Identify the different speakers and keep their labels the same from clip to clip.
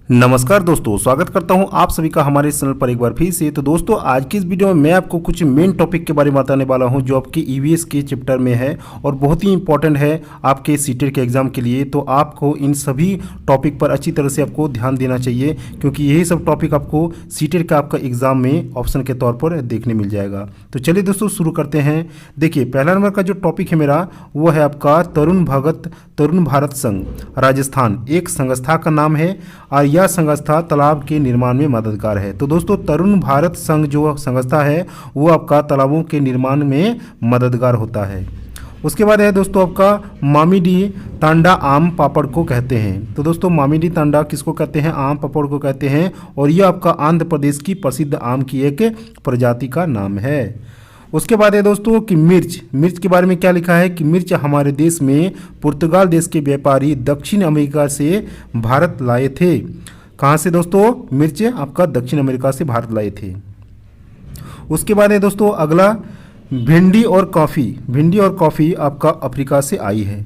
Speaker 1: नमस्कार दोस्तों, स्वागत करता हूं आप सभी का हमारे इस चैनल पर एक बार फिर से। तो दोस्तों, आज की इस वीडियो में मैं आपको कुछ मेन टॉपिक के बारे में बताने वाला हूं जो आपके ईवीएस के चैप्टर में है और बहुत ही इंपॉर्टेंट है आपके सीटेट के एग्जाम के लिए। तो आपको इन सभी टॉपिक पर अच्छी तरह से आपको ध्यान देना चाहिए, क्योंकि यही सब टॉपिक आपको सीटेट का आपका एग्जाम में ऑप्शन के तौर पर देखने मिल जाएगा। तो चलिए दोस्तों, शुरू करते हैं। देखिए, पहला नंबर का जो टॉपिक है मेरा, वो है आपका तरुण भारत संघ राजस्थान। एक संस्था का नाम है और यह संस्था तालाब के निर्माण में मददगार है। तो दोस्तों, तरुण भारत संघ जो संस्था है वो आपका तालाबों के निर्माण में मददगार होता है। उसके बाद है दोस्तों आपका मामिडी तांडा आम पापड़ को कहते हैं। तो दोस्तों, मामिडी तांडा किसको कहते हैं? आम पापड़ को कहते हैं, और यह आपका आंध्र प्रदेश की प्रसिद्ध आम की एक प्रजाति का नाम है। उसके बाद है दोस्तों कि मिर्च के बारे में क्या लिखा है कि मिर्च हमारे देश में पुर्तगाल देश के व्यापारी दक्षिण अमेरिका से भारत लाए थे। कहाँ से दोस्तों? मिर्च आपका दक्षिण अमेरिका से भारत लाए थे। उसके बाद है दोस्तों अगला भिंडी और कॉफ़ी आपका अफ्रीका से आई है।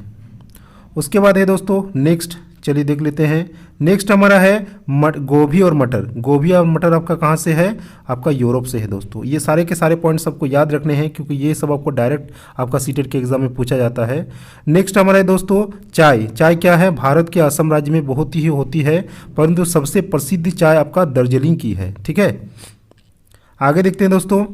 Speaker 1: उसके बाद है दोस्तों नेक्स्ट, चलिए देख लेते हैं। नेक्स्ट हमारा है गोभी और मटर आपका कहाँ से है? आपका यूरोप से है दोस्तों। ये सारे के सारे पॉइंट्स आपको याद रखने हैं, क्योंकि ये सब आपको डायरेक्ट आपका सीटेट के एग्जाम में पूछा जाता है। नेक्स्ट हमारा है दोस्तों चाय क्या है? भारत के असम राज्य में बहुत ही होती है, परंतु सबसे प्रसिद्ध चाय आपका दार्जिलिंग की है। ठीक है, आगे देखते हैं दोस्तों।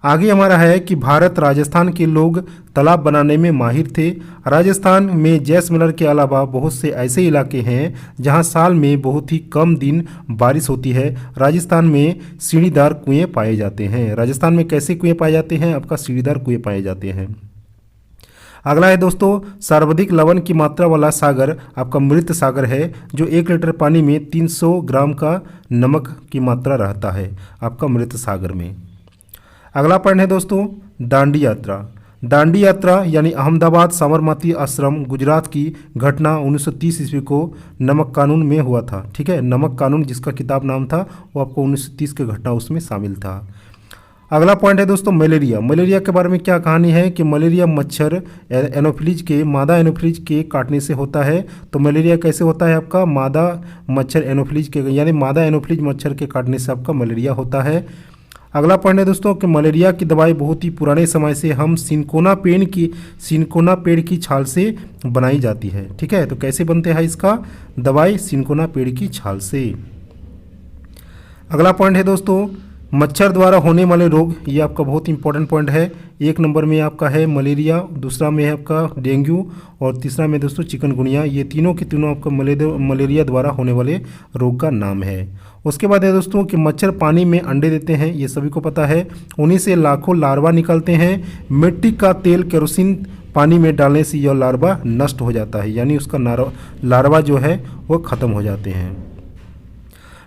Speaker 1: आगे हमारा है कि भारत राजस्थान के लोग तालाब बनाने में माहिर थे। राजस्थान में जैसलमेर के अलावा बहुत से ऐसे इलाके हैं जहां साल में बहुत ही कम दिन बारिश होती है। राजस्थान में सीढ़ीदार कुएं पाए जाते हैं। राजस्थान में कैसे कुएं पाए जाते हैं? आपका सीढ़ीदार कुएं पाए जाते हैं। अगला है दोस्तों सर्वाधिक लवण की मात्रा वाला सागर आपका मृत सागर है, जो 1 लीटर पानी में 300 ग्राम का नमक की मात्रा रहता है आपका मृत सागर में। अगला पॉइंट है दोस्तों दांडी यात्रा यानी अहमदाबाद साबरमती आश्रम गुजरात की घटना 1930 ईस्वी को नमक कानून में हुआ था। ठीक है, नमक कानून जिसका किताब नाम था वो आपको 1930 की घटना उसमें शामिल था। अगला पॉइंट है दोस्तों मलेरिया के बारे में क्या कहानी है कि मलेरिया मच्छर मादा एनोफिलीज के काटने से होता है। तो मलेरिया कैसे होता है? आपका मादा एनोफिलीज मच्छर के काटने से आपका मलेरिया होता है। अगला पॉइंट है दोस्तों कि मलेरिया की दवाई बहुत ही पुराने समय से हम सिनकोना पेड़ की छाल से बनाई जाती है। ठीक है, तो कैसे बनते हैं इसका दवाई? सिनकोना पेड़ की छाल से। अगला पॉइंट है दोस्तों मच्छर द्वारा होने वाले रोग। ये आपका बहुत इंपॉर्टेंट पॉइंट है। 1 नंबर में आपका है मलेरिया, दूसरा में है आपका डेंगू और तीसरा में दोस्तों चिकनगुनिया। ये तीनों के तीनों आपका मलेरिया द्वारा होने वाले रोग का नाम है। उसके बाद है दोस्तों कि मच्छर पानी में अंडे देते हैं, ये सभी को पता है। उन्हीं से लाखों लार्वा निकलते हैं। मिट्टी का तेल केरोसिन पानी में डालने से यह लार्वा नष्ट हो जाता है, यानी उसका लार्वा जो है वो ख़त्म हो जाते हैं।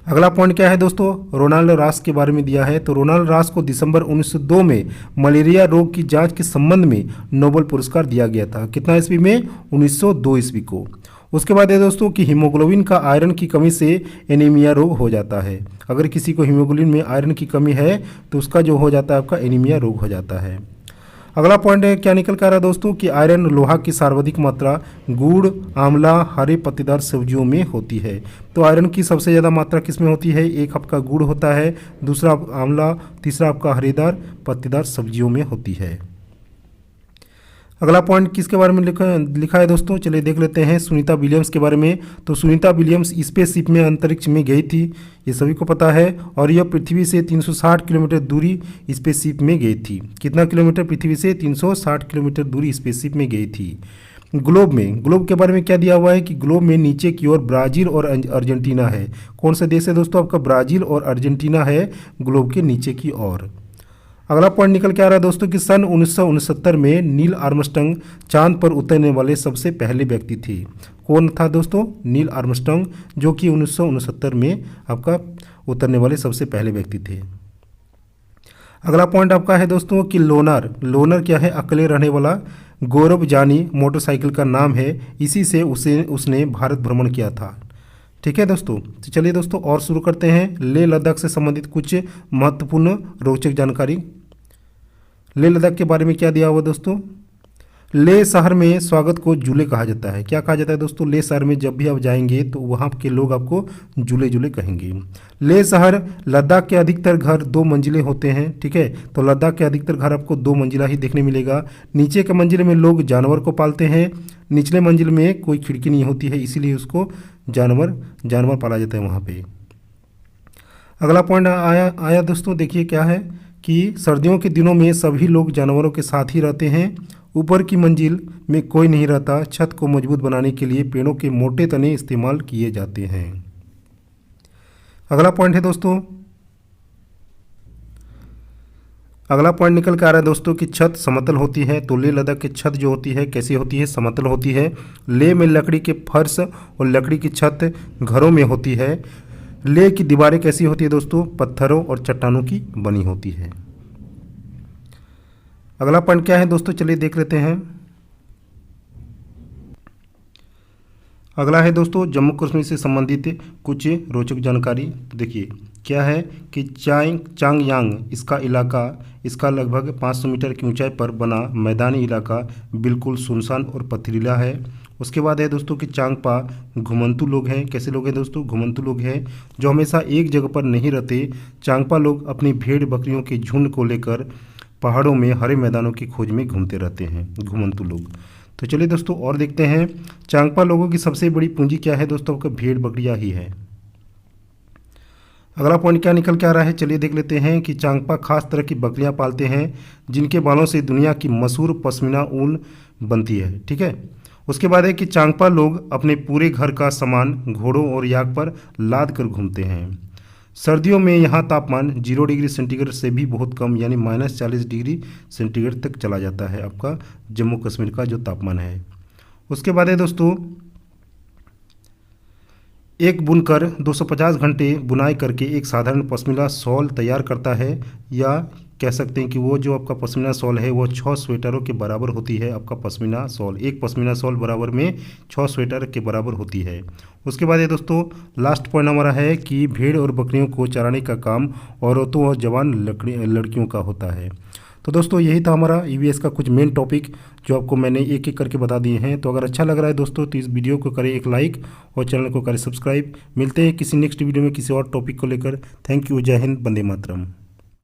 Speaker 1: अगला पॉइंट क्या है दोस्तों? रोनाल्ड रॉस के बारे में दिया है। तो रोनाल्ड रॉस को दिसंबर 1902 में मलेरिया रोग की जांच के संबंध में नोबेल पुरस्कार दिया गया था। कितना ईस्वी में? 1902 ईस्वी को। उसके बाद है दोस्तों कि हीमोग्लोबिन का आयरन की कमी से एनीमिया रोग हो जाता है। अगर किसी को हीमोग्लोबिन में आयरन की कमी है तो उसका जो हो जाता है आपका एनीमिया रोग हो जाता है। अगला पॉइंट है क्या निकल कर आ रहा है दोस्तों कि आयरन लोहा की सर्वाधिक मात्रा गुड़, आंवला, हरे पत्तेदार सब्जियों में होती है। तो आयरन की सबसे ज़्यादा मात्रा किस में होती है? एक आपका गुड़ होता है, दूसरा आंवला, तीसरा आपका हरेदार पत्तेदार सब्जियों में होती है। अगला पॉइंट किसके बारे में लिखा है दोस्तों? चलिए देख लेते हैं सुनीता विलियम्स के बारे में। तो सुनीता विलियम्स स्पेसशिप में अंतरिक्ष में गई थी, ये सभी को पता है, और यह पृथ्वी से 360 किलोमीटर दूरी स्पेसशिप में गई थी। कितना किलोमीटर? पृथ्वी से 360 किलोमीटर दूरी स्पेसशिप में गई थी। ग्लोब के बारे में क्या दिया हुआ है कि ग्लोब में नीचे की ओर ब्राज़ील और अर्जेंटीना है। कौन सा देश है दोस्तों? आपका ब्राज़ील और अर्जेंटीना है ग्लोब के नीचे की ओर। अगला पॉइंट निकल के आ रहा है दोस्तों कि सन 1969 में नील आर्मस्ट्रांग चांद पर उतरने वाले सबसे पहले व्यक्ति थे। कौन था दोस्तों? नील आर्मस्ट्रांग, जो कि 1969 में आपका उतरने वाले सबसे पहले व्यक्ति थे। अगला पॉइंट आपका है दोस्तों कि लोनर क्या है? अकेले रहने वाला गौरव जानी मोटरसाइकिल का नाम है, इसी से उसने भारत भ्रमण किया था। ठीक है दोस्तों, तो चलिए दोस्तों और शुरू करते हैं लेह लद्दाख से संबंधित कुछ महत्वपूर्ण रोचक जानकारी। लेह लद्दाख के बारे में क्या दिया हुआ दोस्तों? ले शहर में स्वागत को जूले कहा जाता है। क्या कहा जाता है दोस्तों? ले शहर में जब भी आप जाएंगे तो वहाँ के लोग आपको जूले जूले कहेंगे। ले शहर लद्दाख के अधिकतर घर 2 मंजिले होते हैं। ठीक है, तो लद्दाख के अधिकतर घर आपको 2 मंजिला ही देखने मिलेगा। नीचे के मंजिल में लोग जानवर को पालते हैं, निचले मंजिल में कोई खिड़की नहीं होती है, इसीलिए उसको जानवर पाला जाता है वहाँ पे। अगला पॉइंट आया दोस्तों, देखिए क्या है कि सर्दियों के दिनों में सभी लोग जानवरों के साथ ही रहते हैं। ऊपर की मंजिल में कोई नहीं रहता। छत को मजबूत बनाने के लिए पेड़ों के मोटे तने इस्तेमाल किए जाते हैं। अगला पॉइंट है दोस्तों, अगला पॉइंट निकल के आ रहा है दोस्तों कि छत समतल होती है। तो लेह लद्दाख की छत जो होती है कैसी होती है? समतल होती है। लेह में लकड़ी के फर्श और लकड़ी की छत घरों में होती है। लेह की दीवारें कैसी होती है दोस्तों? पत्थरों और चट्टानों की बनी होती है। अगला पॉइंट क्या है दोस्तों? चलिए देख लेते हैं। अगला है दोस्तों जम्मू कश्मीर से संबंधित कुछ रोचक जानकारी। तो देखिए क्या है कि चांगयांग इसका लगभग 500 मीटर की ऊंचाई पर बना मैदानी इलाका बिल्कुल सुनसान और पथरीला है। उसके बाद है दोस्तों कि चांगपा घुमंतू लोग हैं। कैसे लोग हैं दोस्तों? घुमंतू लोग हैं जो हमेशा एक जगह पर नहीं रहते। चांगपा लोग अपनी भेड़ बकरियों के झुंड को लेकर पहाड़ों में हरे मैदानों की खोज में घूमते रहते हैं घुमंतू लोग। तो चलिए दोस्तों और देखते हैं चांगपा लोगों की सबसे बड़ी पूंजी क्या है दोस्तों? आपका भेड़ बकरियां ही है। अगला पॉइंट क्या निकल के आ रहा है? चलिए देख लेते हैं कि चांगपा खास तरह की बकरियां पालते हैं जिनके बालों से दुनिया की मशहूर पश्मीना ऊन बनती है। ठीक है, उसके बाद है कि चांगपा लोग अपने पूरे घर का सामान घोड़ों और याक पर लाद कर घूमते हैं। सर्दियों में यहाँ तापमान 0 डिग्री सेंटीग्रेड से भी बहुत कम यानी -40 डिग्री सेंटीग्रेड तक चला जाता है आपका जम्मू कश्मीर का जो तापमान है। उसके बाद है दोस्तों एक बुनकर 250 घंटे बुनाई करके एक साधारण पश्मीना शॉल तैयार करता है, या कह सकते हैं कि वो जो आपका पश्मीना शॉल है वो 6 स्वेटरों के बराबर होती है। आपका पश्मीना शॉल, एक पश्मीना शॉल बराबर में 6 स्वेटर के बराबर होती है। उसके बाद ये दोस्तों लास्ट पॉइंट हमारा है कि भेड़ और बकरियों को चराने का काम औरतों और जवान लड़कियों का होता है। तो दोस्तों यही था हमारा ईवीएस का कुछ मेन टॉपिक जो आपको मैंने एक एक करके बता दिए हैं। तो अगर अच्छा लग रहा है दोस्तों तो इस वीडियो को करें एक लाइक और चैनल को करें सब्सक्राइब। मिलते हैं किसी नेक्स्ट वीडियो में किसी और टॉपिक को लेकर। थैंक यू, जय हिंद, वंदे मातरम।